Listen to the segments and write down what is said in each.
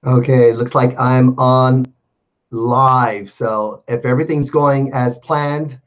Okay, looks like I'm on live. So if everything's going as planned,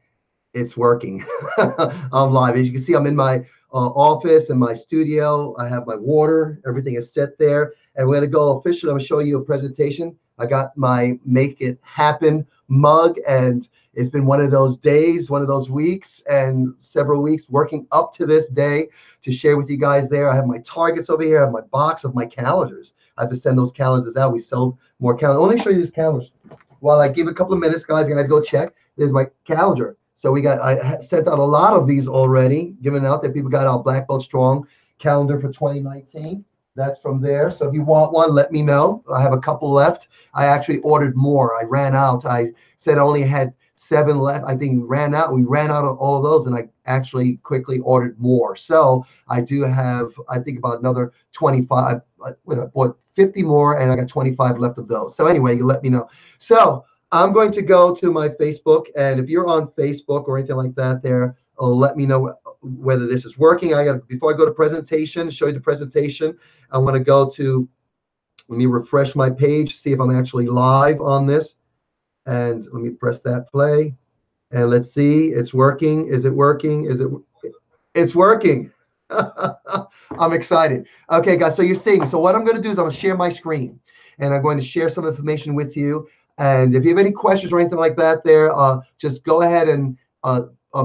it's working. I'm live. As you can see, I'm in my office, in my studio. I have my water. Everything is set there. And we're going to go officially. I'm going to show you a presentation. I got my Make It Happen mug, and it's been one of those days, one of those weeks, and several weeks working up to this day to share with you guys there. I have my targets over here. I have my box of my calendars. I have to send those calendars out. We sell more calendars. Let me show you these calendars. While I give a couple of minutes, guys, I got to go check. There's my calendar. So I sent out a lot of these already, given out that people got our Black Belt Strong calendar for 2019. That's from there. So if you want one, let me know. I have a couple left. I actually ordered more. I ran out. I said I only had 7 left. I think we ran out. We ran out of all of those, and I actually quickly ordered more. So I do have, I think, about another 25. I bought 50 more, and I got 25 left of those. So anyway, you let me know. So I'm going to go to my Facebook, and if you're on Facebook or anything like that there, let me know whether this is working. Before I go to presentation, show you the presentation, I want to go to, let me refresh my page, see if I'm actually live on this. And let me press that play. And let's see, it's working. Is it working? It's working. I'm excited. Okay, guys, so you're seeing. So what I'm going to do is I'm going to share my screen, and I'm going to share some information with you. And if you have any questions or anything like that there, just go ahead and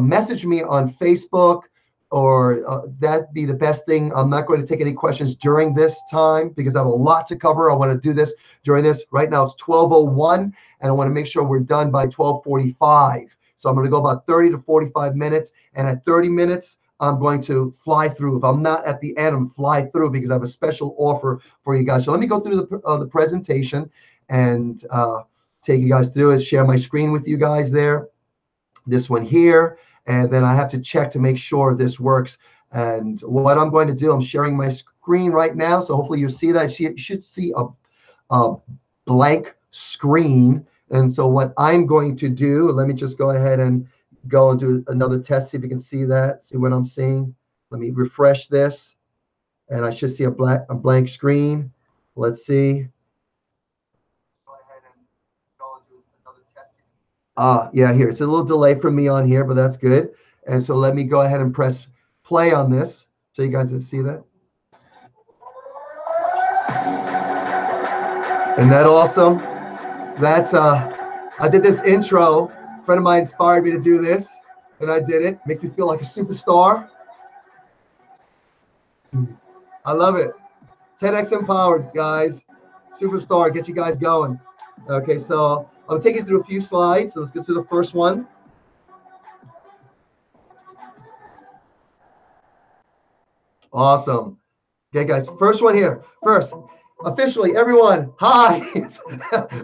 message me on Facebook, or that'd be the best thing. I'm not going to take any questions during this time because I have a lot to cover. I want to do this during this. Right now it's 12:01, and I want to make sure we're done by 12:45. So I'm going to go about 30 to 45 minutes, and at 30 minutes, I'm going to fly through. If I'm not at the end, I'm fly through because I have a special offer for you guys. So let me go through the presentation and take you guys through it, share my screen with you guys there, this one here, and then I have to check to make sure this works. And what I'm going to do, I'm sharing my screen right now, so hopefully you see that. You should see a blank screen. And so what I'm going to do, let me just go ahead and go and do another test, see if you can see that, see what I'm seeing. Let me refresh this, and I should see a blank screen. Let's see. Yeah, here. It's a little delay from me on here, but that's good. And so let me go ahead and press play on this so you guys can see that. Isn't that awesome? That's I did this intro. A friend of mine inspired me to do this, and I did it. Makes me feel like a superstar. I love it. 10x empowered, guys. Superstar, get you guys going. Okay, so I'll take you through a few slides. So let's get to the first one. Awesome. Okay, guys, first one here. First, officially, everyone, hi.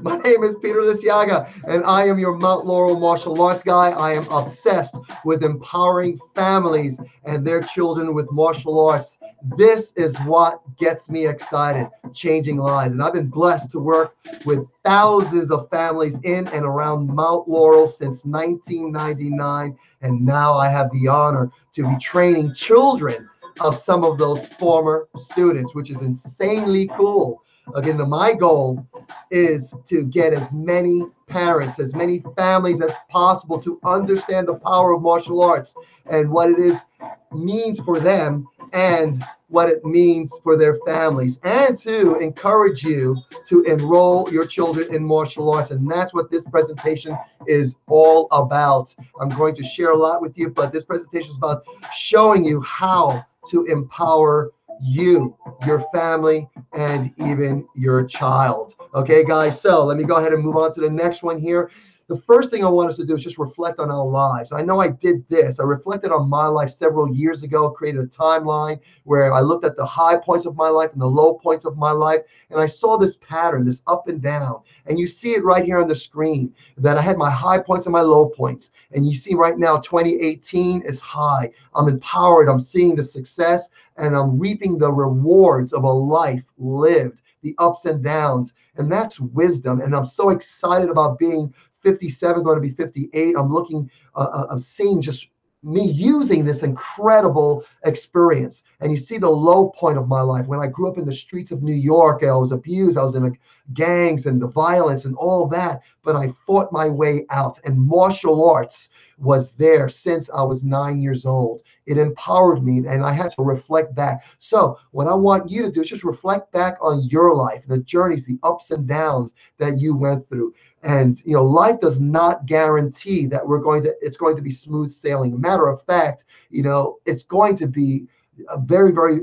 My name is Peter Liciaga, and I am your Mount Laurel martial arts guy. I am obsessed with empowering families and their children with martial arts. This is what gets me excited, changing lives. And I've been blessed to work with thousands of families in and around Mount Laurel since 1999. And now I have the honor to be training children of some of those former students, which is insanely cool. Again, my goal is to get as many parents, as many families as possible to understand the power of martial arts and what it means for them and what it means for their families, and to encourage you to enroll your children in martial arts. And that's what this presentation is all about. I'm going to share a lot with you, but this presentation is about showing you how to empower you, your family, and even your child. Okay, guys, so let me go ahead and move on to the next one here. The first thing I want us to do is just reflect on our lives. I know I did this. I reflected on my life several years ago, created a timeline where I looked at the high points of my life and the low points of my life, and I saw this pattern, this up and down. And you see it right here on the screen, that I had my high points and my low points. And you see right now, 2018 is high. I'm empowered. I'm seeing the success, and I'm reaping the rewards of a life lived, the ups and downs. And that's wisdom. And I'm so excited about being 57, going to be 58. I'm seeing just me using this incredible experience. And you see the low point of my life when I grew up in the streets of New York. I was abused. I was in the gangs and the violence and all that. But I fought my way out. And martial arts was there since I was 9 years old. It empowered me, and I had to reflect back. So what I want you to do is just reflect back on your life, the journeys, the ups and downs that you went through. And life does not guarantee that it's going to be smooth sailing. Matter of fact, it's going to be a very, very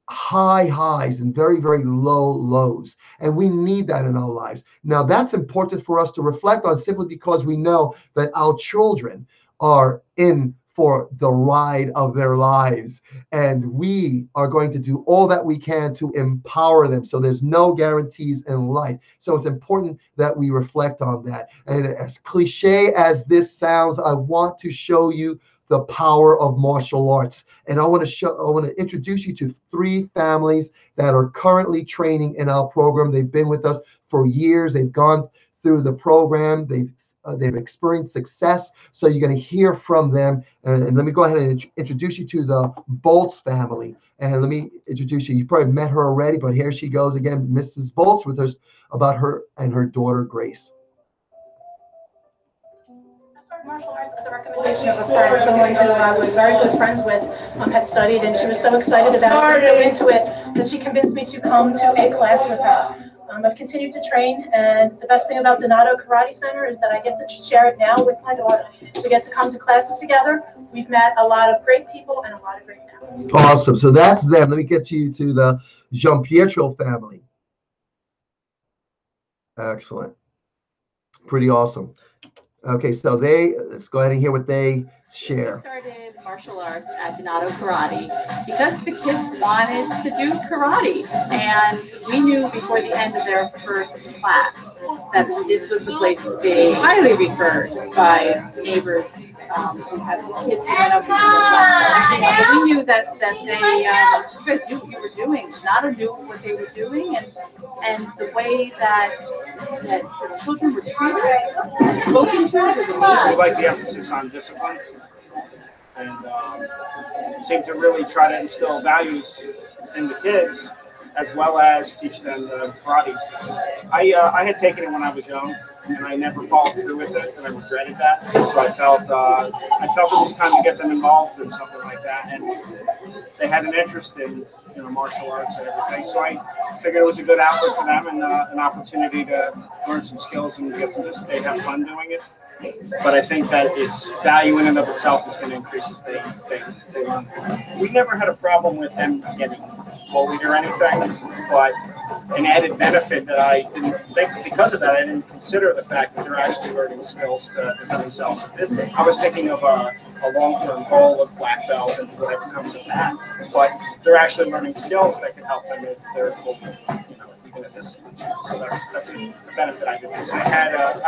high highs and very, very low lows. And we need that in our lives. Now, that's important for us to reflect on, simply because we know that our children are in for the ride of their lives. And we are going to do all that we can to empower them. So there's no guarantees in life. So it's important that we reflect on that. And as cliche as this sounds, I want to show you the power of martial arts. And I want to introduce you to 3 families that are currently training in our program. They've been with us for years. They've gone through the program. They've experienced success. So you're going to hear from them. And let me go ahead and introduce you to the Bolts family. And let me introduce you. You probably met her already, but here she goes again, Mrs. Bolts, with us about her and her daughter, Grace. I started martial arts at the recommendation of a friend, someone who I was very good friends with, had studied, and she was so excited about it, so into it, that she convinced me to come to a class with her. I've continued to train, and the best thing about Donato Karate Center is that I get to share it now with my daughter. We get to come to classes together. We've met a lot of great people and a lot of great families. Awesome. So that's them. Let me get you to the Giampietro family. Excellent. Pretty awesome. Okay, so let's go ahead and hear what they share. We started martial arts at Donato Karate because the kids wanted to do karate, and we knew before the end of their first class that this was the place to be. Highly referred by neighbors who had kids who went up into the class. So we knew that they, you guys knew what you were doing. Donato knew what they were doing, and the way that the children were treated and spoken to was amazing. We like the emphasis on discipline, and seem to really try to instill values in the kids, as well as teach them the karate skills. I had taken it when I was young, and I never followed through with it, and I regretted that. So I felt it was time to get them involved in something like that, and they had an interest in martial arts and everything. So I figured it was a good outlet for them, and an opportunity to learn some skills and get they have fun doing it. But I think that its value in and of itself is going to increase as they learn. We never had a problem with them getting bullied or anything, but an added benefit that I didn't think, because of that, I didn't consider the fact that they're actually learning skills to defend themselves. I was thinking of a long-term goal of black belt and whatever comes of that, but they're actually learning skills that can help them if they're even at this age. So that's a benefit I did. So I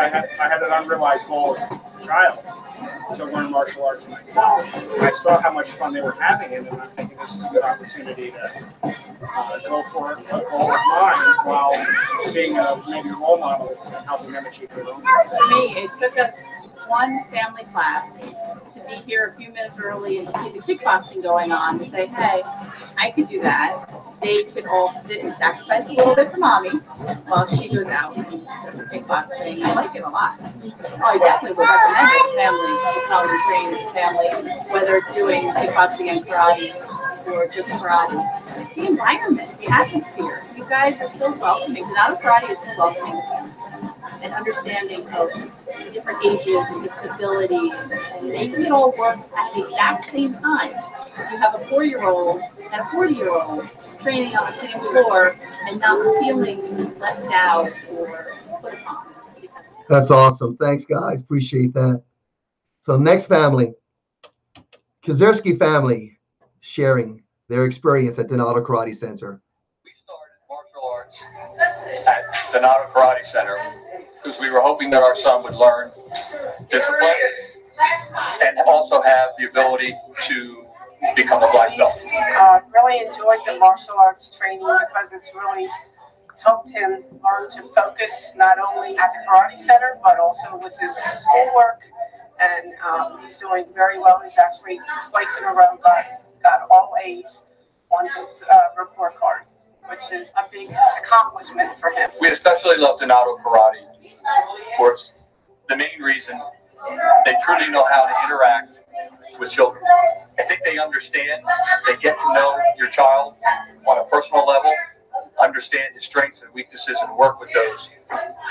had an unrealized goal as a child to learn martial arts myself. And I saw how much fun they were having it, and I'm thinking this is a good opportunity to go for a goal of mine while being maybe a role model and helping them achieve their own. For me, it took us one family class to be here a few minutes early and see the kickboxing going on and say, hey, I could do that. They could all sit and sacrifice a little bit for mommy while she goes out and does kickboxing. I like it a lot. I definitely would recommend it to families to come and train as a family, whether doing kickboxing and karate or just karate. The environment, the atmosphere, you guys are so welcoming. Donato Karate is so welcoming and understanding of different ages and different abilities and making it all work at the exact same time. You have a 4-year-old and a 40-year-old training on the same floor and not feeling left out or put upon. That's awesome. Thanks, guys. Appreciate that. So next family, Kazerski family, sharing their experience at Donato Karate Center. We started martial arts at Donato Karate Center because we were hoping that our son would learn discipline and also have the ability to become a black belt. Really enjoyed the martial arts training because it's really helped him learn to focus not only at the karate center but also with his schoolwork and he's doing very well. He's actually twice in a row got all A's on his report card, which is a big accomplishment for him. We especially love Donato Karate for the main reason they truly know how to interact with children. I think they understand, they get to know your child on a personal level, understand his strengths and weaknesses, and work with those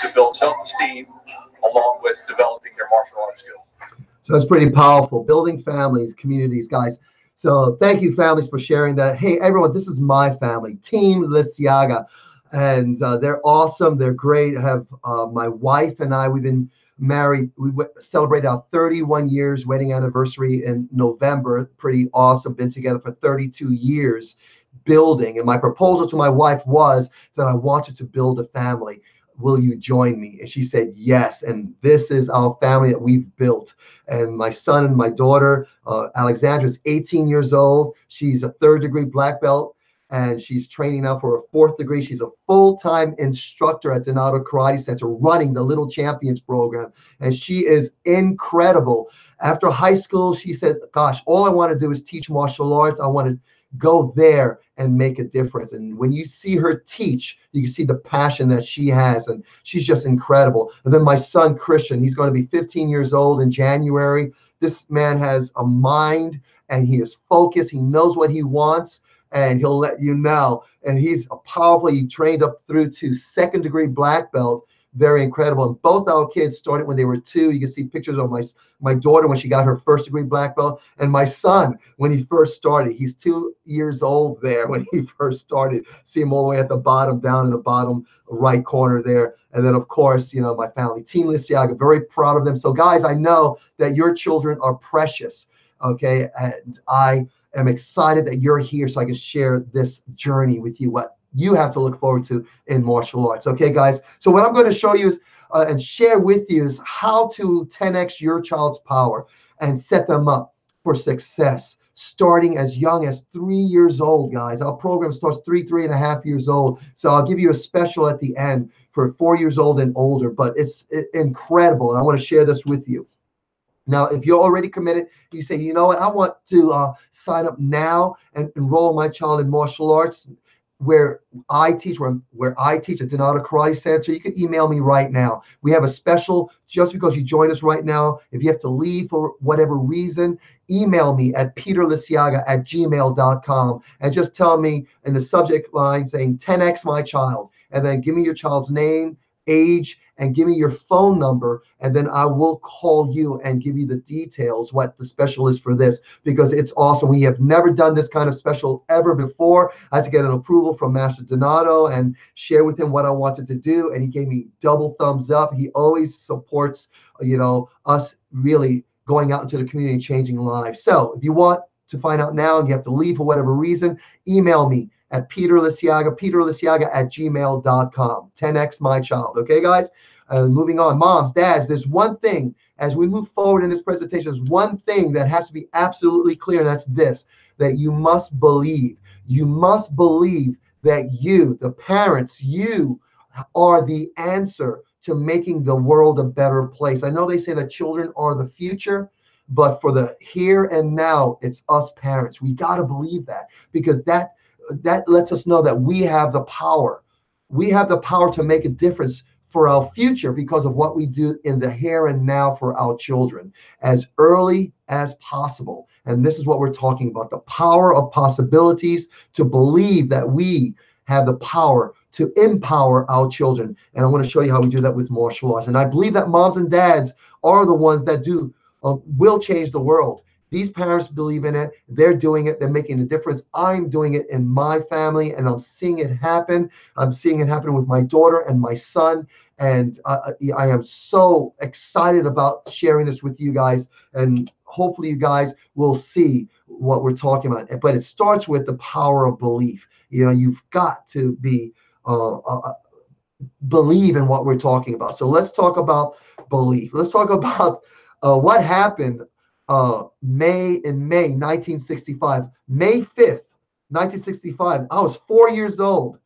to build self-esteem along with developing their martial arts skills. So that's pretty powerful. Building families, communities, guys. So thank you, families, for sharing that. Hey, everyone, this is my family, Team Liciaga. And they're awesome. They're great. I have my wife and I, we've been married. We celebrated our 31 years wedding anniversary in November. Pretty awesome. Been together for 32 years building. And my proposal to my wife was that I wanted to build a family. Will you join me? And she said yes. And this is our family that we've built. And my son and my daughter, Alexandra, is 18 years old. She's a 3rd degree black belt, and she's training now for a 4th degree. She's a full-time instructor at Donato Karate Center running the Little Champions program. And she is incredible. After high school, she said, gosh, all I want to do is teach martial arts. I want to go there and make a difference. And when you see her teach, you can see the passion that she has, and she's just incredible. And then my son, Christian, he's going to be 15 years old in January. This man has a mind, and he is focused. He knows what he wants, and he'll let you know. And he's powerfully trained up through to 2nd degree black belt. Very incredible. And both our kids started when they were 2. You can see pictures of my daughter when she got her 1st degree black belt, and my son when he first started. He's 2 years old there when he first started. See him all the way at the bottom, down in the bottom right corner there. And then, of course, you know, my family, Team Liciaga, very proud of them. So, guys, I know that your children are precious, okay? And I am excited that you're here so I can share this journey with you, what you have to look forward to in martial arts. Okay, guys? So what I'm going to show you is and share with you is how to 10x your child's power and set them up for success starting as young as 3 years old, guys. Our program starts 3.5 years old. So I'll give you a special at the end for 4 years old and older, but it's incredible. And I want to share this with you. Now, if you're already committed, you say, you know what, I want to sign up now and enroll my child in martial arts, where I teach at Donato Karate Center, you can email me right now. We have a special just because you join us right now. If you have to leave for whatever reason, email me at peterliciaga@gmail.com and just tell me in the subject line saying 10x my child, and then give me your child's name, age, and give me your phone number, and then I will call you and give you the details what the special is for this, because it's awesome. We have never done this kind of special ever before. I had to get an approval from Master Donato and share with him what I wanted to do, and he gave me double thumbs up. He always supports, you know, us really going out into the community and changing lives. So if you want to find out now and you have to leave for whatever reason, email me at peterliciaga@gmail.com. 10x my child. Okay, guys? Moving on. Moms, dads, there's one thing as we move forward in this presentation, there's one thing that has to be absolutely clear, and that's this, that you must believe. You must believe that you, the parents, you are the answer to making the world a better place. I know they say that children are the future, but for the here and now, it's us parents. We got to believe that, because that lets us know that we have the power. We have the power to make a difference for our future because of what we do in the here and now for our children as early as possible. And this is what we're talking about, the power of possibilities, to believe that we have the power to empower our children. And I want to show you how we do that with martial arts. And I believe that moms and dads are the ones that will change the world. These parents believe in it. They're doing it. They're making a difference. I'm doing it in my family, and I'm seeing it happen. I'm seeing it happen with my daughter and my son. And I am so excited about sharing this with you guys. And hopefully you guys will see what we're talking about. But it starts with the power of belief. You know, you've got to believe in what we're talking about. So let's talk about belief. Let's talk about what happened May 1965, May 5th, 1965. I was 4 years old.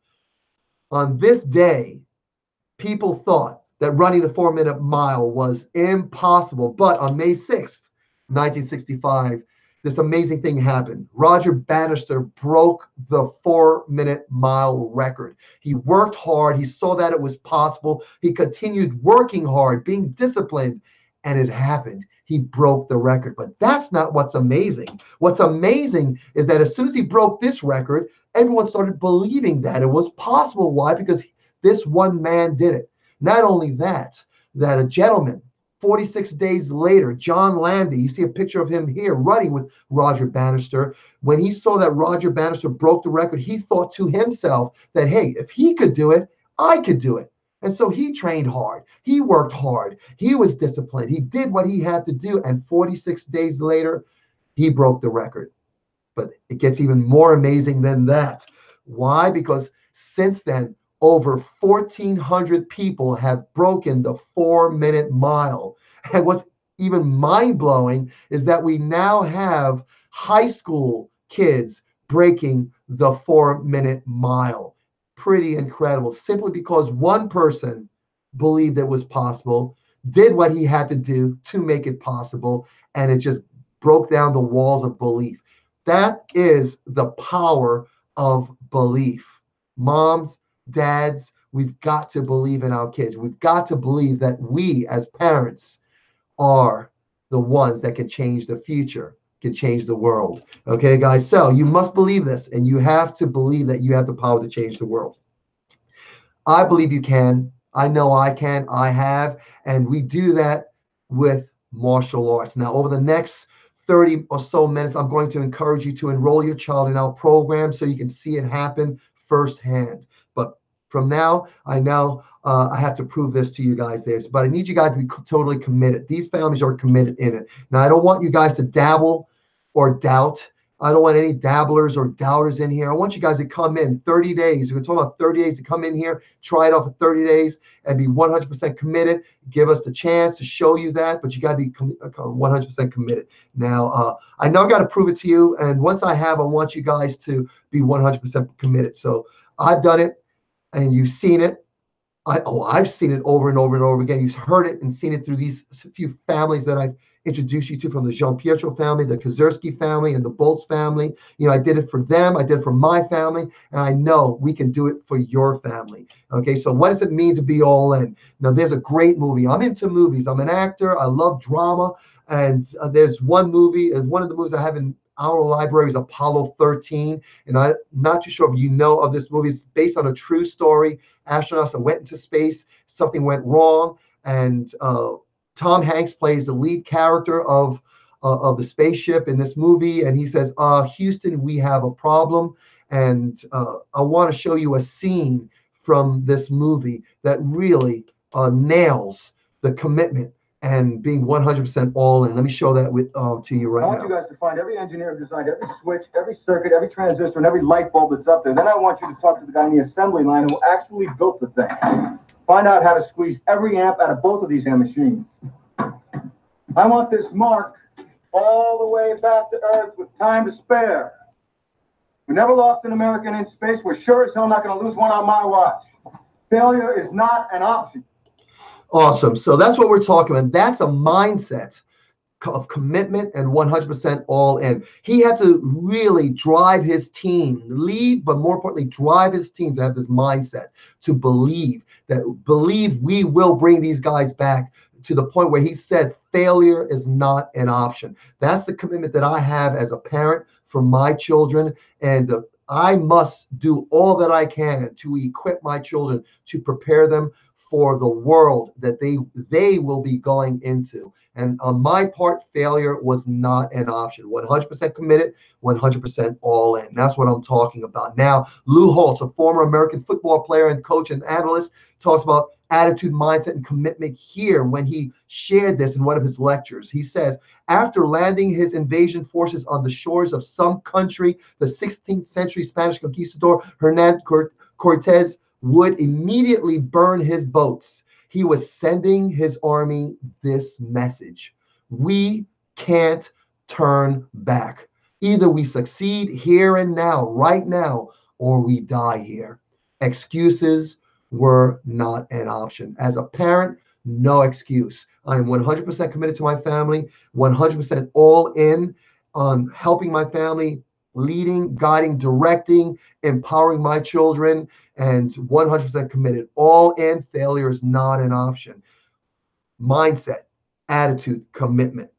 On this day, people thought that running the 4-minute mile was impossible. But on May 6th, 1965, this amazing thing happened. Roger Bannister broke the 4-minute mile record. He worked hard. He saw that it was possible. He continued working hard, being disciplined, and it happened. He broke the record. But that's not what's amazing. What's amazing is that as soon as he broke this record, everyone started believing that it was possible. Why? Because this one man did it. Not only that, that a gentleman, 46 days later, John Landy, you see a picture of him here running with Roger Bannister. When he saw that Roger Bannister broke the record, he thought to himself that, hey, if he could do it, I could do it. And so he trained hard. He worked hard. He was disciplined. He did what he had to do. And 46 days later, he broke the record. But it gets even more amazing than that. Why? Because since then, over 1,400 people have broken the 4-minute mile. And what's even mind-blowing is that we now have high school kids breaking the 4-minute mile. Pretty incredible, simply because one person believed it was possible, did what he had to do to make it possible, and it just broke down the walls of belief. That is the power of belief. Moms, dads, we've got to believe in our kids. We've got to believe that we as parents are the ones that can change the future, can change the world. Okay, guys? So you must believe this, and you have to believe that you have the power to change the world. I believe you can. I know I can. I have. And we do that with martial arts. Now, over the next 30 or so minutes, I'm going to encourage you to enroll your child in our program so you can see it happen firsthand. But from now, I have to prove this to you guys there. But I need you guys to be totally committed. These families are committed in it. Now, I don't want you guys to dabble or doubt. I don't want any dabblers or doubters in here. I want you guys to come in 30 days. We're talking about 30 days to come in here, try it out for 30 days and be 100% committed. Give us the chance to show you that, but you got to be 100% committed. Now, I know I got to prove it to you. And once I have, I want you guys to be 100% committed. So I've done it and you've seen it. I've seen it over and over and over again. You've heard it and seen it through these few families that I've introduced you to, from the Jean-Pietro family, the Kazerski family, and the Boltz family. You know, I did it for them. I did it for my family. And I know we can do it for your family. Okay, so what does it mean to be all in? Now, there's a great movie. I'm into movies. I'm an actor. I love drama. And there's one movie, one of the movies I have in our library is Apollo 13. And I'm not too sure if you know of this movie. It's based on a true story. Astronauts that went into space, something went wrong, and Tom Hanks plays the lead character of the spaceship in this movie, and he says, Houston, we have a problem. And I want to show you a scene from this movie that really nails the commitment and being 100% all in. Let me show that to you right now. I want you guys to find every engineer who designed every switch, every circuit, every transistor, and every light bulb that's up there. Then I want you to talk to the guy in the assembly line who actually built the thing. Find out how to squeeze every amp out of both of these damn machines. I want this mark all the way back to Earth with time to spare. We never lost an American in space. We're sure as hell not going to lose one on my watch. Failure is not an option. Awesome. So that's what we're talking about. That's a mindset of commitment and 100% all in. He had to really drive his team, lead, but more importantly, drive his team to have this mindset, to believe we will bring these guys back to the point where he said failure is not an option. That's the commitment that I have as a parent for my children. And I must do all that I can to equip my children, to prepare them for the world that they will be going into. And on my part, failure was not an option. 100% committed, 100% all in. That's what I'm talking about. Now, Lou Holtz, a former American football player and coach and analyst, talks about attitude, mindset, and commitment here when he shared this in one of his lectures. He says, after landing his invasion forces on the shores of some country, the 16th century Spanish conquistador Hernan Cortez would immediately burn his boats. He was sending his army this message: we can't turn back. Either we succeed here and now, right now, or we die here. Excuses were not an option. As a parent, no excuse. I am 100% committed to my family, 100% all in on helping my family, leading, guiding, directing, empowering my children, and 100% committed. All in. Failure is not an option. Mindset, attitude, commitment.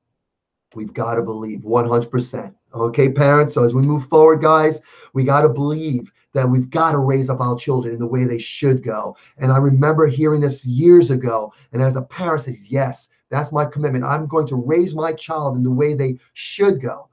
We've got to believe 100%. Okay, parents. So as we move forward, guys, we got to believe that we've got to raise up our children in the way they should go. And I remember hearing this years ago. And as a parent, I said, yes, that's my commitment. I'm going to raise my child in the way they should go.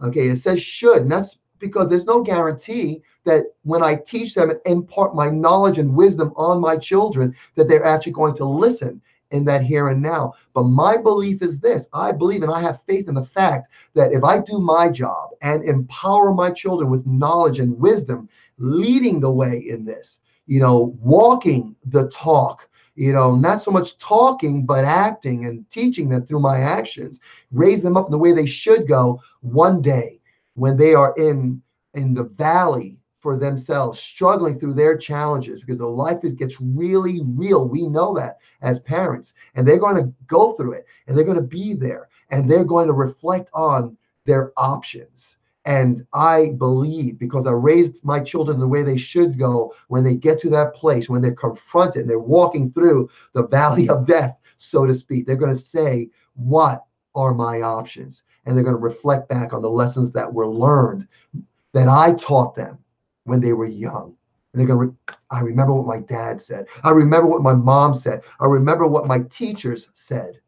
Okay, it says should, and that's because there's no guarantee that when I teach them and impart my knowledge and wisdom on my children, that they're actually going to listen in that here and now. But my belief is this: I believe and I have faith in the fact that if I do my job and empower my children with knowledge and wisdom, leading the way in this, walking the talk, not so much talking, but acting and teaching them through my actions, raise them up in the way they should go. One day when they are in the valley for themselves, struggling through their challenges, because the life gets really real. We know that as parents, and they're going to go through it, and they're going to be there, and they're going to reflect on their options. And I believe, because I raised my children the way they should go, when they get to that place, when they're confronted and they're walking through the valley of death, so to speak, they're going to say, what are my options? And they're going to reflect back on the lessons that were learned, that I taught them when they were young. And they're going to, I remember what my dad said. I remember what my mom said. I remember what my teachers said.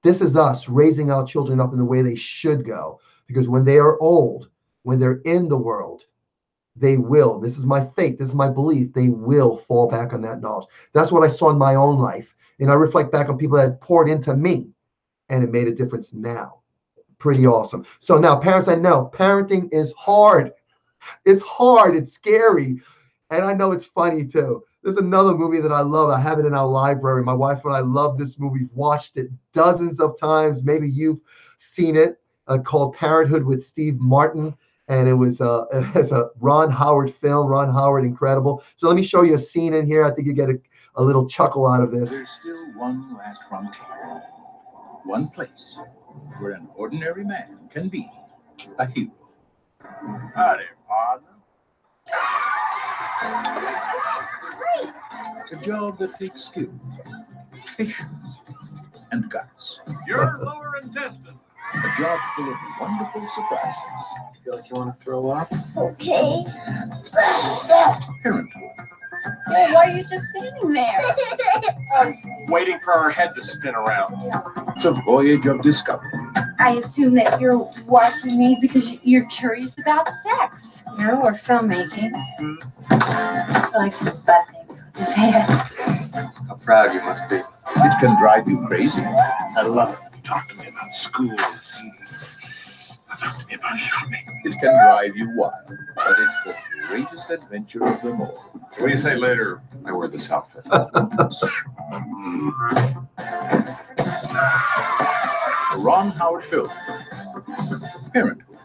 This is us raising our children up in the way they should go. Because when they are old, when they're in the world, they will, this is my faith, this is my belief, they will fall back on that knowledge. That's what I saw in my own life. And I reflect back on people that poured into me, and it made a difference now. Pretty awesome. So now, parents, I know parenting is hard. It's hard. It's scary. And I know it's funny too. There's another movie that I love. I have it in our library. My wife and I love this movie. Watched it dozens of times. Maybe you've seen it, called Parenthood with Steve Martin. And it's a Ron Howard film. Ron Howard, incredible. So let me show you a scene in here. I think you get a little chuckle out of this. There's still one last frontier. One place where an ordinary man can be a hero. Howdy, partner. A job that takes skill, patience, and guts. Your lower intestine. A job full of wonderful surprises. Feel like you want to throw up? Okay. Parenthood. Well, why are you just standing there? Waiting for our head to spin around. It's a voyage of discovery. I assume that you're watching these because you're curious about sex. No, we're filmmaking. I like some butt things with his hand. How proud you must be. It can drive you crazy. I love it. Talk to me about school. Talk to me about shopping. It can drive you wild, but it's the greatest adventure of them all. What do you say later? I wear this outfit. The Ron Howard film. Parenthood.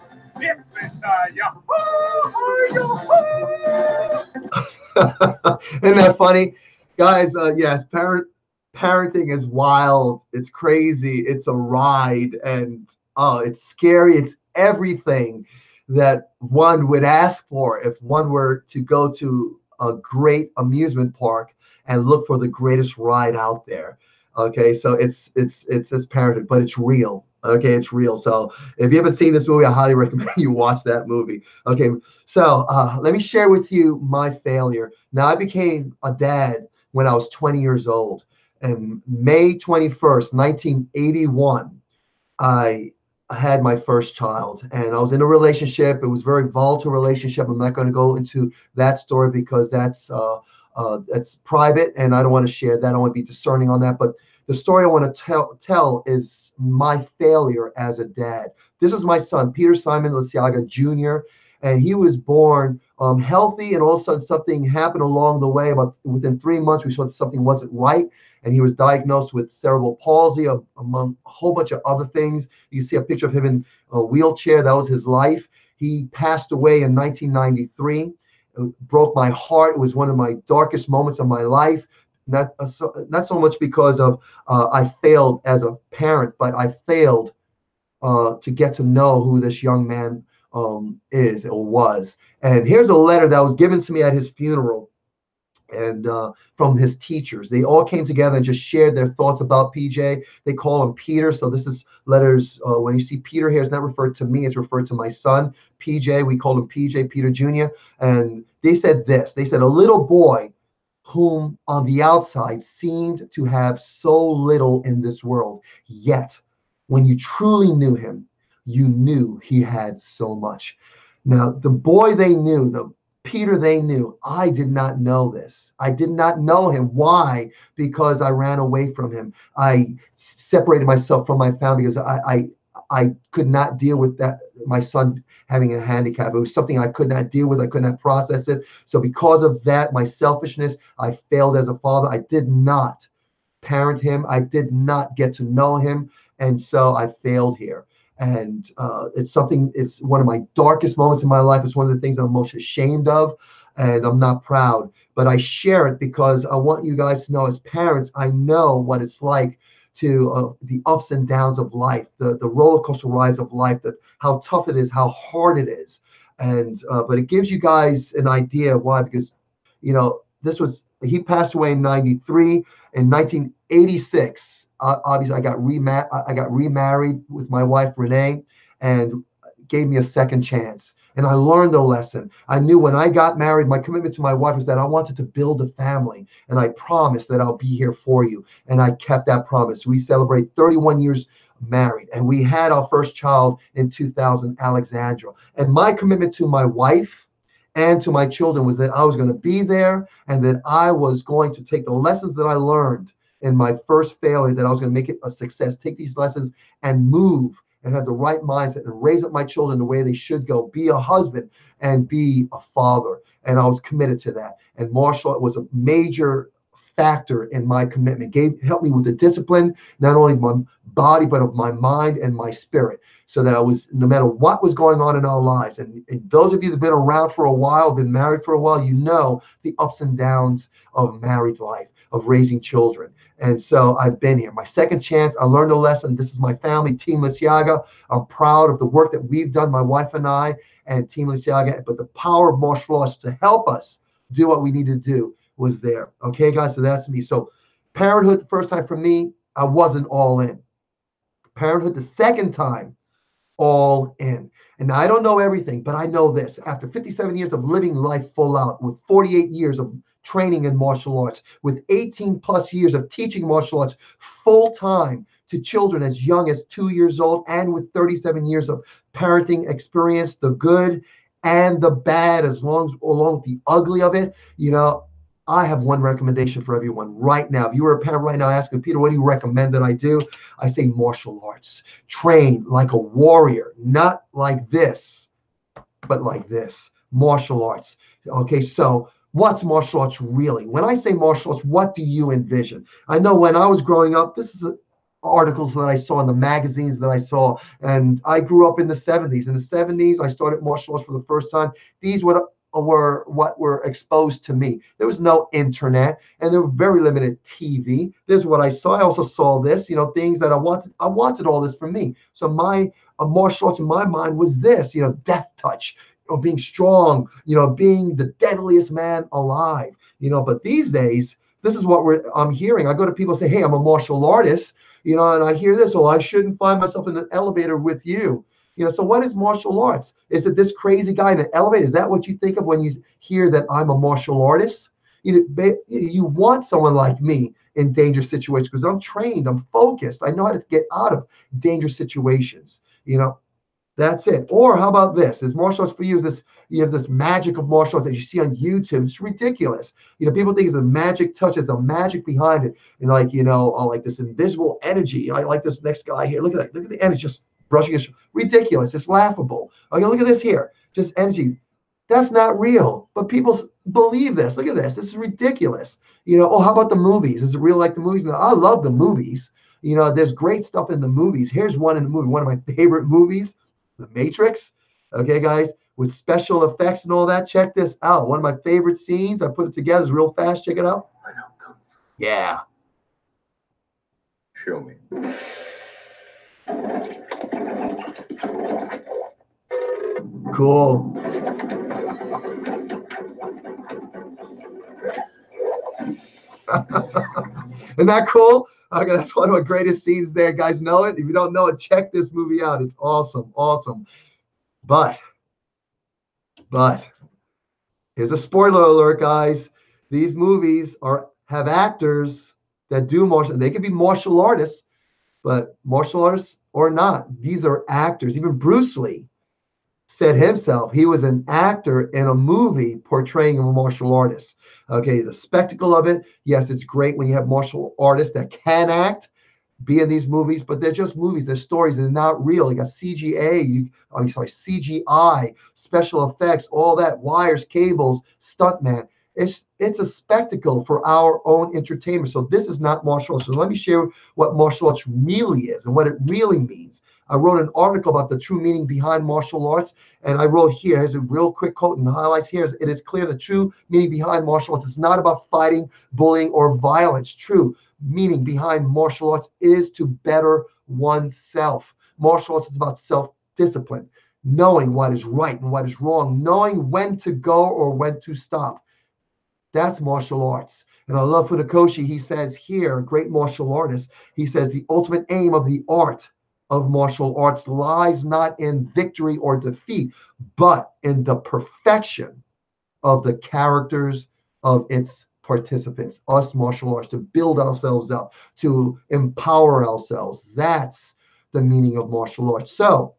Isn't that funny? Guys, yes, parenting is wild. It's crazy. It's a ride. And it's scary. It's everything that one would ask for if one were to go to a great amusement park and look for the greatest ride out there. Okay, so it's this parenthood, but it's real. Okay, it's real. So if you haven't seen this movie, I highly recommend you watch that movie. Okay, so let me share with you my failure. Now, I became a dad when I was 20 years old. And May 21st, 1981, I had my first child, and I was in a relationship. It was a very volatile relationship. I'm not going to go into that story because that's private, and I don't want to share that. I want to be discerning on that. But the story I want to tell is my failure as a dad. This is my son, Peter Simon Liciaga Jr., and he was born healthy, and all of a sudden something happened along the way. But within 3 months, we saw that something wasn't right, and he was diagnosed with cerebral palsy, among a whole bunch of other things. You see a picture of him in a wheelchair. That was his life. He passed away in 1993. It broke my heart. It was one of my darkest moments of my life. Not so much because of I failed as a parent, but I failed to get to know who this young man is or was. And here's a letter that was given to me at his funeral, and from his teachers. They all came together and just shared their thoughts about PJ. They call him Peter. So this is letters. When you see Peter here, it's not referred to me. It's referred to my son, PJ. We called him PJ, Peter Jr. And they said this. They said, a little boy whom on the outside seemed to have so little in this world. Yet, when you truly knew him, you knew he had so much. Now, the boy they knew, the Peter they knew, I did not know this. I did not know him. Why? Because I ran away from him. I separated myself from my family because I could not deal with that, my son having a handicap. It was something I could not deal with. I could not process it. So because of that, my selfishness, I failed as a father. I did not parent him. I did not get to know him. And so I failed here. And it's one of my darkest moments in my life. It's one of the things I'm most ashamed of, and I'm not proud. But I share it because I want you guys to know, as parents, I know what it's like to the ups and downs of life, the roller coaster rides of life, that how tough it is, how hard it is. And but it gives you guys an idea of why, because he passed away in 93. In 1986, obviously I got remarried with my wife Renee, and gave me a second chance. And I learned a lesson. I knew when I got married, my commitment to my wife was that I wanted to build a family, and I promised that I'll be here for you. And I kept that promise. We celebrate 31 years married, and we had our first child in 2000, Alexandra. And my commitment to my wife and to my children was that I was going to be there, and that I was going to take the lessons that I learned in my first failure, that I was going to make it a success, take these lessons and move and have the right mindset and raise up my children the way they should go, be a husband and be a father. And I was committed to that. And martial art was a major factor in my commitment. Helped me with the discipline, not only of my body, but of my mind and my spirit, so that I was, no matter what was going on in our lives. And those of you that have been around for a while, been married for a while, you know the ups and downs of married life, of raising children. And so I've been here. My second chance, I learned a lesson. This is my family, Team Liciaga. I'm proud of the work that we've done, my wife and I, and Team Liciaga. But the power of martial arts to help us do what we need to do was there. Okay, guys, so that's me. So parenthood, the first time for me, I wasn't all in. Parenthood, the second time, all in. And I don't know everything, but I know this. After 57 years of living life full out, with 48 years of training in martial arts, with 18 plus years of teaching martial arts full time to children as young as 2 years old, and with 37 years of parenting experience, the good and the bad, along with the ugly of it, I have one recommendation for everyone right now. If you were a parent right now asking, Peter, what do you recommend that I do? I say martial arts. Train like a warrior, not like this, but like this. Martial arts. Okay, so what's martial arts really? When I say martial arts, what do you envision? I know when I was growing up, this is articles that I saw in the magazines that I saw, and I grew up in the 70s. In the 70s, I started martial arts for the first time. These were what were exposed to me. There was no internet, and there were very limited TV. This is what I saw. I also saw this, things that I wanted. I wanted all this for me. So my martial arts in my mind was this, death touch, being strong, being the deadliest man alive, But these days, this is what I'm hearing. I go to people and say, hey, I'm a martial artist, and I hear this, well, I shouldn't find myself in an elevator with you. So what is martial arts? Is it this crazy guy in an elevator? Is that what you think of when you hear that I'm a martial artist? You want someone like me in dangerous situations, because I'm trained, I'm focused, I know how to get out of dangerous situations. That's it. Or how about this? Is martial arts for you? You have this magic of martial arts that you see on YouTube. It's ridiculous. People think it's a magic touch. There's a magic behind it. And like this invisible energy. I like this next guy here. Look at that. Look at the energy just brushing his. Ridiculous. It's laughable. Okay, look at this here. Just energy. That's not real. But people believe this. Look at this. This is ridiculous. Oh, how about the movies? Is it real like the movies? Now, I love the movies. There's great stuff in the movies. Here's one in the movie. One of my favorite movies. The Matrix. Okay, guys, with special effects and all that. Check this out. One of my favorite scenes. I put it together. It's real fast. Check it out. Yeah. Show me. Cool. Isn't that cool? Okay, that's one of the greatest scenes there. Guys know it. If you don't know it, check this movie out. It's awesome. Awesome. But here's a spoiler alert, guys. These movies have actors that do martial. They can be martial artists, but martial artists or not, these are actors. Even Bruce Lee said himself he was an actor in a movie portraying a martial artist. Okay, the spectacle of it. Yes, it's great when you have martial artists that can act, be in these movies, but they're just movies. They're stories. They're not real. You got CGI, special effects, all that, wires, cables, stuntman. It's a spectacle for our own entertainment. So this is not martial arts. So let me share what martial arts really is and what it really means. I wrote an article about the true meaning behind martial arts, and I wrote here, here's a real quick quote and the highlights here. It is clear the true meaning behind martial arts is not about fighting, bullying, or violence. True meaning behind martial arts is to better oneself. Martial arts is about self-discipline, knowing what is right and what is wrong, knowing when to go or when to stop. That's martial arts. And I love Funakoshi, he says here, a great martial artist, he says the ultimate aim of the art of martial arts lies not in victory or defeat, but in the perfection of the characters of its participants, us martial arts, to build ourselves up, to empower ourselves. That's the meaning of martial arts. So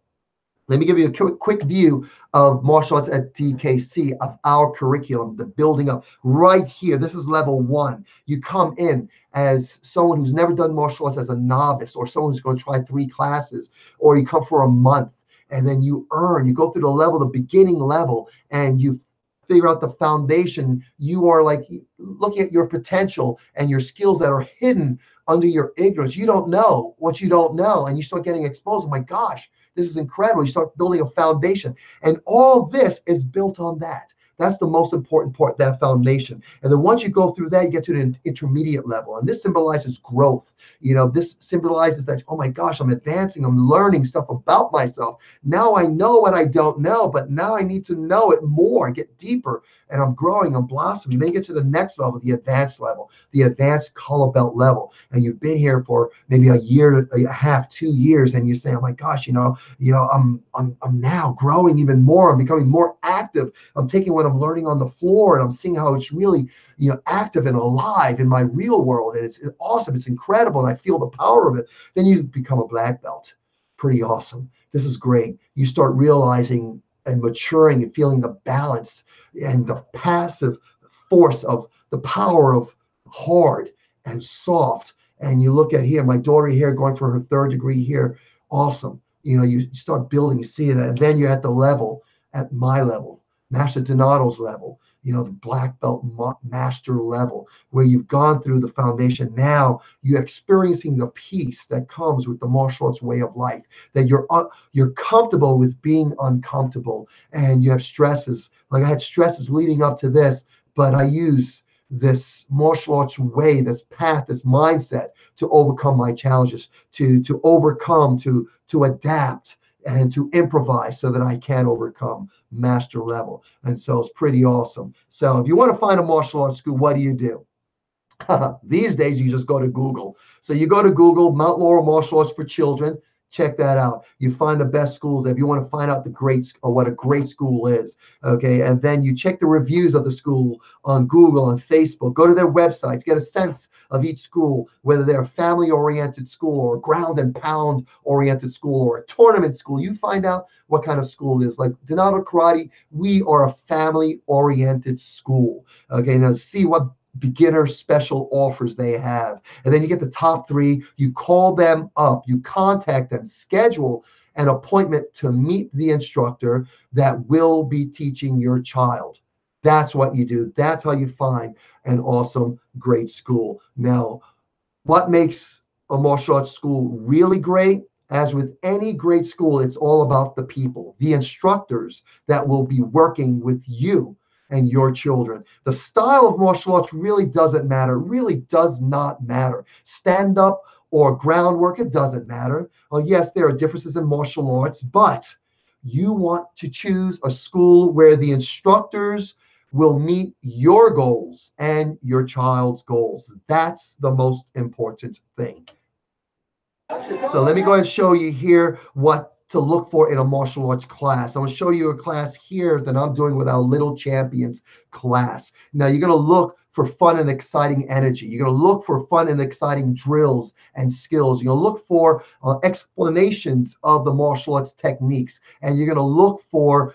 let me give you a quick view of martial arts at DKC, of our curriculum, the building up right here. This is level 1. You come in as someone who's never done martial arts as a novice, or someone who's going to try 3 classes, or you come for a month, and then you go through the beginning level, and you figure out the foundation. You are like looking at your potential and your skills that are hidden under your ignorance. You don't know what you don't know, and you start getting exposed. Oh my gosh, this is incredible. You start building a foundation, and all this is built on that. That's the most important part, that foundation. And then once you go through that, you get to the intermediate level. And this symbolizes growth. This symbolizes that, oh my gosh, I'm advancing, I'm learning stuff about myself. Now I know what I don't know, but now I need to know it more and get deeper. And I'm growing, I'm blossoming. Then you get to the next level, the advanced level, the advanced color belt level. And you've been here for maybe a year, a half, 2 years, and you say, oh my gosh, I'm now growing even more. I'm becoming more active. I'm taking what I'm learning on the floor, and I'm seeing how it's really, active and alive in my real world. And it's awesome. It's incredible. And I feel the power of it. Then you become a black belt. Pretty awesome. This is great. You start realizing and maturing and feeling the balance and the passive force of the power of hard and soft. And you look at here, my daughter here going for her 3rd degree here. Awesome. You start building, you see that. And then you're at the level, at my level, Master Donato's level, the black belt master level, where you've gone through the foundation. Now you're experiencing the peace that comes with the martial arts way of life, that you're comfortable with being uncomfortable, and you have stresses. Like I had stresses leading up to this, but I use this martial arts way, this path, this mindset to overcome my challenges, to overcome, to adapt, and to improvise so that I can overcome master level. And so it's pretty awesome. So if you want to find a martial arts school, what do? These days, you just go to Google. So you go to Google, Mount Laurel Martial Arts for Children. Check that out. You find the best schools if you want to find out what a great school is. Okay. And then you check the reviews of the school on Google and Facebook. Go to their websites, get a sense of each school, whether they're a family-oriented school or a ground and pound oriented school or a tournament school. You find out what kind of school it is. Like Donato Karate, we are a family-oriented school. Okay. Now see what beginner special offers they have. And then you get the top 3, you call them up, you contact them, schedule an appointment to meet the instructor that will be teaching your child. That's what you do. That's how you find an awesome, great school. Now, what makes a martial arts school really great? as with any great school, it's all about the people, the instructors that will be working with you and your children. The style of martial arts really doesn't matter, really does not matter. Stand up or groundwork, it doesn't matter. Well, yes, there are differences in martial arts, but you want to choose a school where the instructors will meet your goals and your child's goals. That's the most important thing. So let me go ahead and show you here what to look for in a martial arts class. I'm going to show you a class here that I'm doing with our Little Champions class. Now, you're going to look for fun and exciting energy. You're going to look for fun and exciting drills and skills. You're going to look for explanations of the martial arts techniques. And you're going to look for,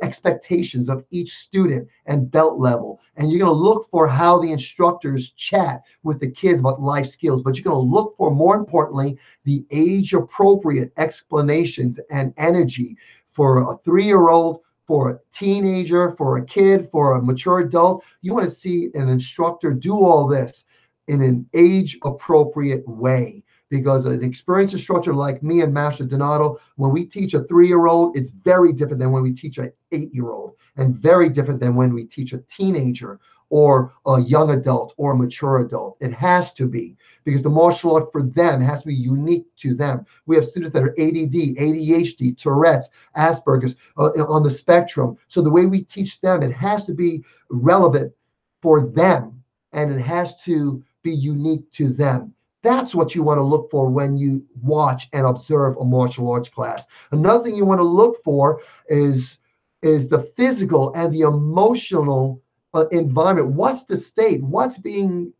expectations of each student and belt level. And you're going to look for how the instructors chat with the kids about life skills. But you're going to look for, more importantly, the age-appropriate explanations and energy for a 3-year-old, for a teenager, for a kid, for a mature adult. You want to see an instructor do all this in an age-appropriate way. Because an experienced instructor like me and Master Donato, when we teach a 3-year-old, it's very different than when we teach an 8-year-old, and very different than when we teach a teenager or a young adult or a mature adult. It has to be, because the martial art for them has to be unique to them. We have students that are ADD, ADHD, Tourette's, Asperger's, on the spectrum. So the way we teach them, it has to be relevant for them, and it has to be unique to them. That's what you want to look for when you watch and observe a martial arts class. Another thing you want to look for is the physical and the emotional environment. What's the state? What's the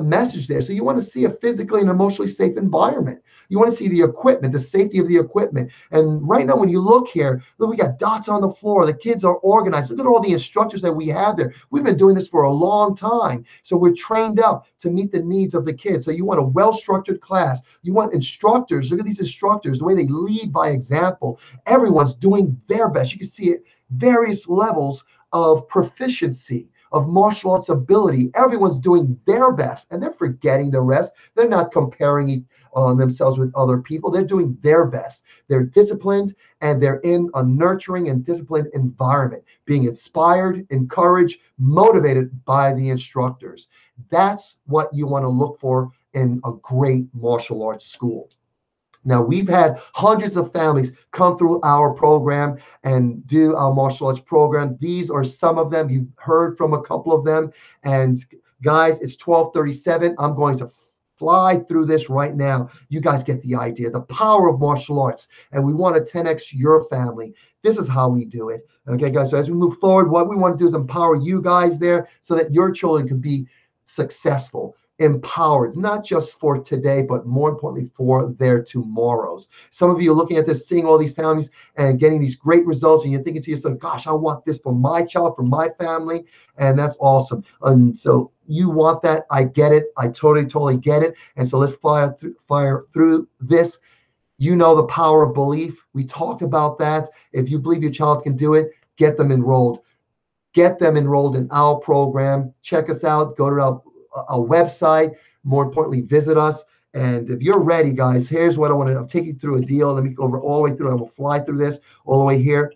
message there? So you want to see a physically and emotionally safe environment. You want to see the equipment, the safety of the equipment. And right now, when you look here, look, we got dots on the floor. The kids are organized. Look at all the instructors that we have there. We've been doing this for a long time. So we're trained up to meet the needs of the kids. So you want a well-structured class. You want instructors. Look at these instructors, the way they lead by example. Everyone's doing their best. You can see it, various levels of proficiency, of martial arts ability. Everyone's doing their best, and they're forgetting the rest. They're not comparing themselves with other people. They're doing their best. They're disciplined, and they're in a nurturing and disciplined environment, being inspired, encouraged, motivated by the instructors. That's what you want to look for in a great martial arts school. Now, we've had hundreds of families come through our program and do our martial arts program. These are some of them. You've heard from a couple of them. And guys, it's 12:37. I'm going to fly through this right now. You guys get the idea, the power of martial arts. And we want to 10x your family. This is how we do it. Okay, guys, so as we move forward, what we want to do is empower you guys there so that your children can be successful, empowered, not just for today, but more importantly for their tomorrows. Some of you are looking at this, seeing all these families and getting these great results, and you're thinking to yourself, gosh, I want this for my child, for my family, and that's awesome. And so you want that. I get it. I totally get it. And so let's fire through this. You know the power of belief. We talked about that. If you believe your child can do it, get them enrolled. Get them enrolled in our program. Check us out. Go to our website. More importantly, visit us. And if you're ready, guys, here's what I want to. I'll take you through a deal. Let me go over all the way through. I will fly through this all the way here.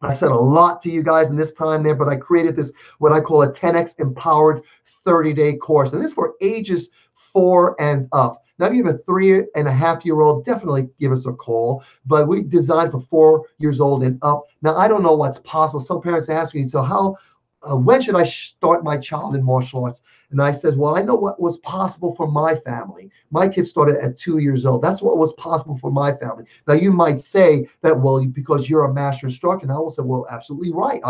I said a lot to you guys in this time there, but I created this, what I call a 10X Empowered 30-day course. And this is for ages 4 and up. Now, if you have a 3.5-year-old, definitely give us a call. But we designed for 4 years old and up. Now, I don't know what's possible. Some parents ask me, so when should I start my child in martial arts? And I said, well, I know what was possible for my family. My kids started at 2 years old. That's what was possible for my family. Now, you might say that, well, because you're a master instructor. And I will say, well, absolutely right.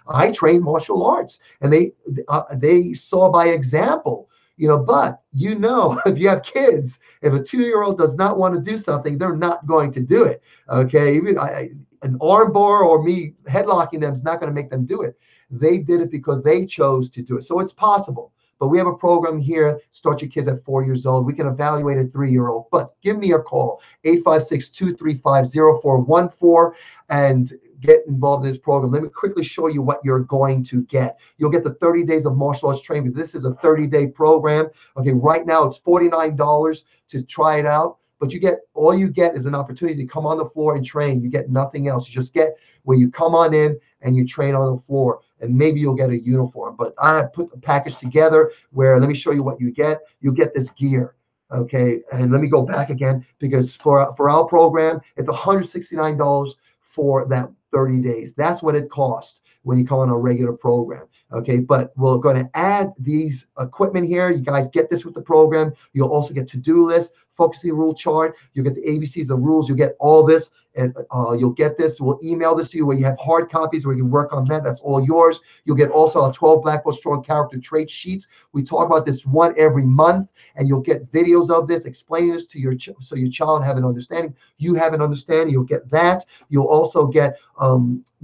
I train martial arts. And they saw by example. But if you have kids, if a 2-year-old does not want to do something, they're not going to do it. Okay, even an arm bar or me headlocking them is not going to make them do it. They did it because they chose to do it. So it's possible. But we have a program here. Start your kids at 4 years old. We can evaluate a 3-year-old. But give me a call, 856-235-0414, and get involved in this program. Let me quickly show you what you're going to get. You'll get the 30 days of martial arts training. This is a 30-day program. Okay, right now it's $49 to try it out. but all you get is an opportunity to come on the floor and train. You get nothing else. You just get where you come on in and you train on the floor, and maybe you'll get a uniform. But I have put the package together where, let me show you what you get. You get this gear. Okay, and let me go back again, because for our program, it's $169 for that 30 days. That's what it costs when you come on a regular program. Okay, but we're going to add these equipment here. You guys get this with the program. You'll also get to-do list, focusing rule chart. You'll get the ABCs of rules. You'll get all this, and you'll get this. We'll email this to you where you have hard copies where you can work on that. That's all yours. You'll get also our 12 Black Belt Strong character trait sheets. We talk about this one every month, and you'll get videos of this explaining this to your so your child have an understanding. You have an understanding. You'll get that. You'll also get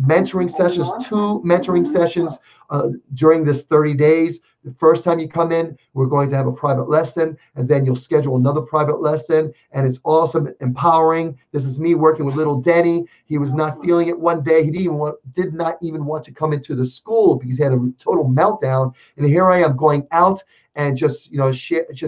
mentoring sessions, 2 mentoring sessions during this 30 days. The first time you come in, we're going to have a private lesson, and then you'll schedule another private lesson, and it's awesome, empowering. This is me working with little Denny. He was not feeling it one day. He did not even want to come into the school because he had a total meltdown. And here I am going out and just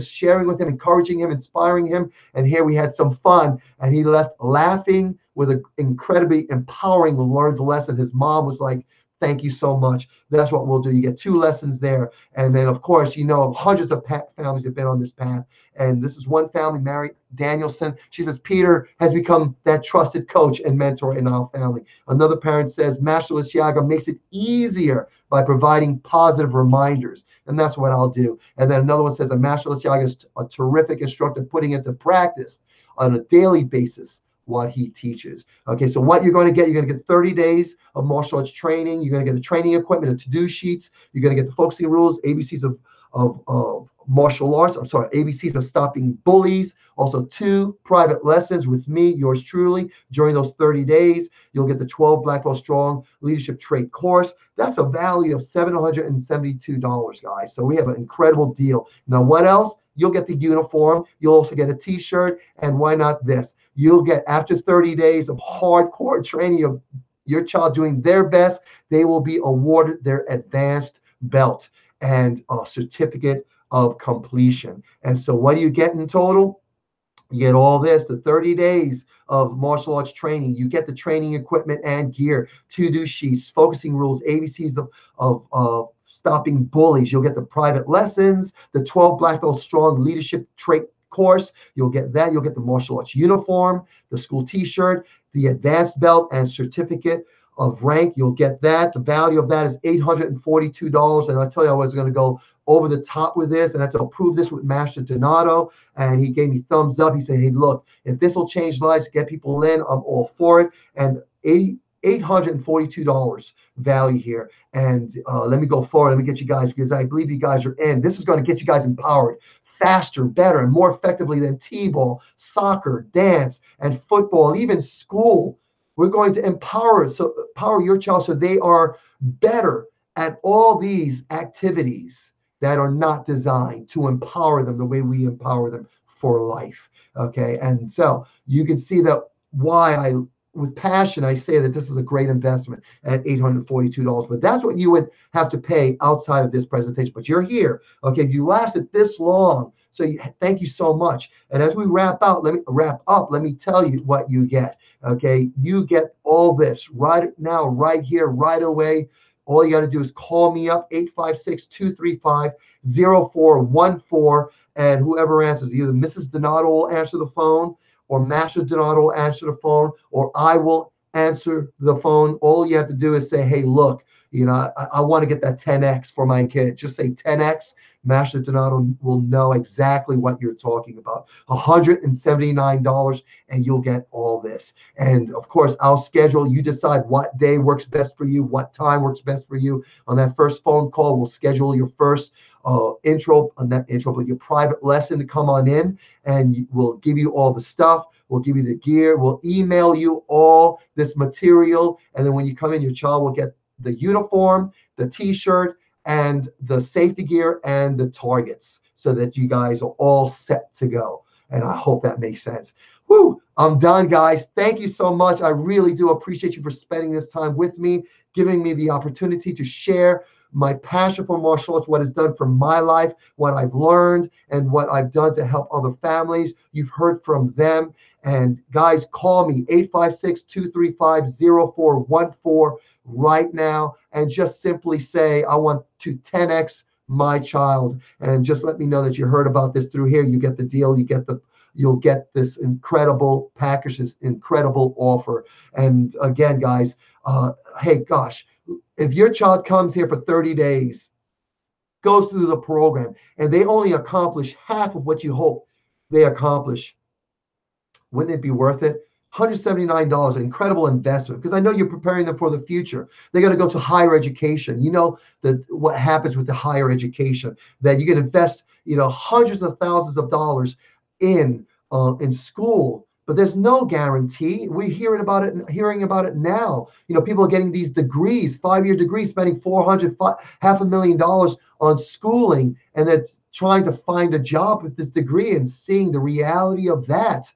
sharing with him, encouraging him, inspiring him. And here we had some fun, and he left laughing with an incredibly empowering learned lesson. His mom was like, "Thank you so much." That's what we'll do. You get 2 lessons there. And then, of course, hundreds of families have been on this path. And this is one family, Mary Danielson. She says, "Peter has become that trusted coach and mentor in our family." Another parent says, "Master Liciaga makes it easier by providing positive reminders." And that's what I'll do. And then another one says, "A Master Liciaga is a terrific instructor putting into practice on a daily basis what he teaches." Okay, so what you're going to get 30 days of martial arts training. You're going to get the training equipment, the to-do sheets. You're going to get the focusing rules, ABCs of martial arts. I'm sorry, ABCs of stopping bullies. Also 2 private lessons with me, yours truly, during those 30 days. You'll get the 12 Black Belt Strong leadership trait course. That's a value of $772, guys. So we have an incredible deal. Now, what else? You'll get the uniform. You'll also get a t-shirt. And why not this? You'll get, after 30 days of hardcore training of your child doing their best, they will be awarded their advanced belt and a certificate of completion. And so what do you get in total? You get all this, the 30 days of martial arts training. You get the training equipment and gear, to-do sheets, focusing rules, ABCs of stopping bullies. You'll get the private lessons, the 12 Black Belt Strong leadership trait course. You'll get that. You'll get the martial arts uniform, the school t-shirt, the advanced belt and certificate of rank. You'll get that. The value of that is $842. And I tell you, I was going to go over the top with this, and I had to approve this with Master Donato, and he gave me thumbs up. He said, "Hey, look, if this will change lives, get people in, I'm all for it." And $842 value here. And let me go forward. Let me get you guys, because I believe you guys are in. This is going to get you guys empowered faster, better, and more effectively than t-ball, soccer, dance, and football, even school. We're going to empower your child so they are better at all these activities that are not designed to empower them the way we empower them for life. Okay, and so you can see that why with passion, I say that this is a great investment at $842. But that's what you would have to pay outside of this presentation. But you're here. Okay, you lasted this long. So thank you so much. And as we wrap up, let me tell you what you get. Okay, you get all this right now, right here, right away. All you got to do is call me up, 856-235-0414. And whoever answers, either Mrs. Donato will answer the phone, or Master Donato will answer the phone, or I will answer the phone. All you have to do is say, "Hey, look, I want to get that 10X for my kid." Just say 10X. Master Donato will know exactly what you're talking about. $179, and you'll get all this. And of course, I'll schedule. You decide what day works best for you, what time works best for you. On that first phone call, we'll schedule your first but your private lesson to come on in, and we'll give you all the stuff. We'll give you the gear. We'll email you all this material. And then when you come in, your child will get the uniform, the t-shirt, and the safety gear and the targets, so that you guys are all set to go. And I hope that makes sense. Woo, I'm done, guys. Thank you so much. I really do appreciate you for spending this time with me, giving me the opportunity to share my passion for martial arts, what it's done for my life, what I've learned, and what I've done to help other families. You've heard from them. And guys, call me 856-235-0414 right now and just simply say, I want to 10x my child, and just let me know that you heard about this through here. You get the deal. You'll get this incredible package, this incredible offer. And again, guys, hey, gosh, if your child comes here for 30 days, goes through the program, and they only accomplish half of what you hope they accomplish, wouldn't it be worth it? $179, an incredible investment, because I know you're preparing them for the future. They're going to go to higher education. You know that what happens with the higher education, that you can invest, hundreds of thousands of dollars in school, but there's no guarantee. We're hearing about it now. People are getting these degrees, 5-year degrees, spending $500,000 on schooling, and they're trying to find a job with this degree and seeing the reality of that.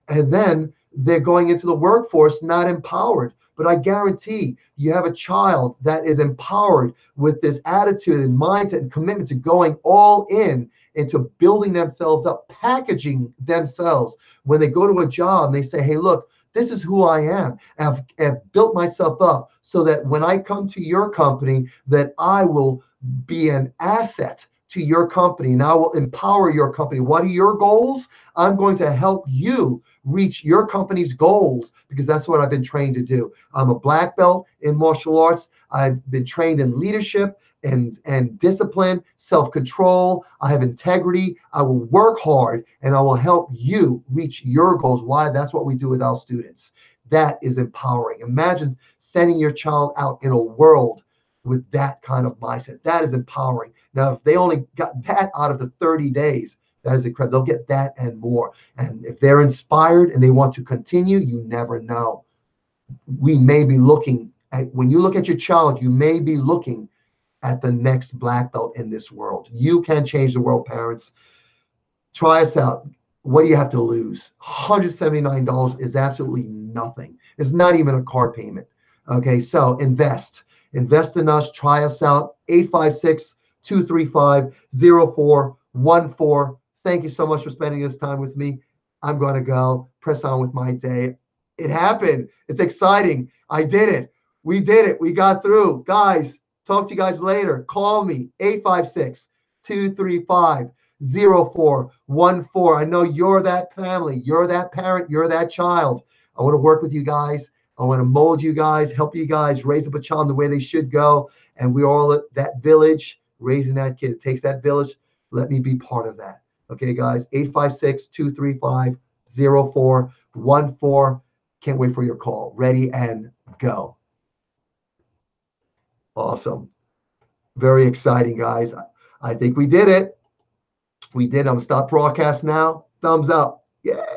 And then they're going into the workforce not empowered. But I guarantee you have a child that is empowered with this attitude and mindset and commitment to going all in into building themselves up, packaging themselves. When they go to a job and they say, hey, look, this is who I am. I've built myself up so that when I come to your company, that I will be an asset to your company, and I will empower your company. What are your goals? I'm going to help you reach your company's goals, because that's what I've been trained to do. I'm a black belt in martial arts. I've been trained in leadership and discipline, self-control. I have integrity. I will work hard, and I will help you reach your goals. Why? That's what we do with our students. That is empowering. Imagine sending your child out in a world with that kind of mindset. That is empowering. Now, if they only got that out of the 30 days, that is incredible. They'll get that and more. And if they're inspired and they want to continue, you never know. We may be looking at, when you look at your child, you may be looking at the next black belt in this world. You can change the world, parents. Try us out. What do you have to lose? $179 is absolutely nothing. It's not even a car payment. Okay, so invest in us. Try us out. 856-235-0414. Thank you so much for spending this time with me. I'm going to go press on with my day. It happened. It's exciting. I did it. We did it. We got through. Guys, talk to you guys later. Call me, 856-235-0414. I know you're that family. You're that parent. You're that child. I want to work with you guys. I want to mold you guys, help you guys raise up a child in the way they should go. And we're all at that village, raising that kid. It takes that village. Let me be part of that. Okay, guys, 856-235-0414. Can't wait for your call. Ready and go. Awesome. Very exciting, guys. I think we did it. We did. I'm going to stop broadcast now. Thumbs up. Yeah.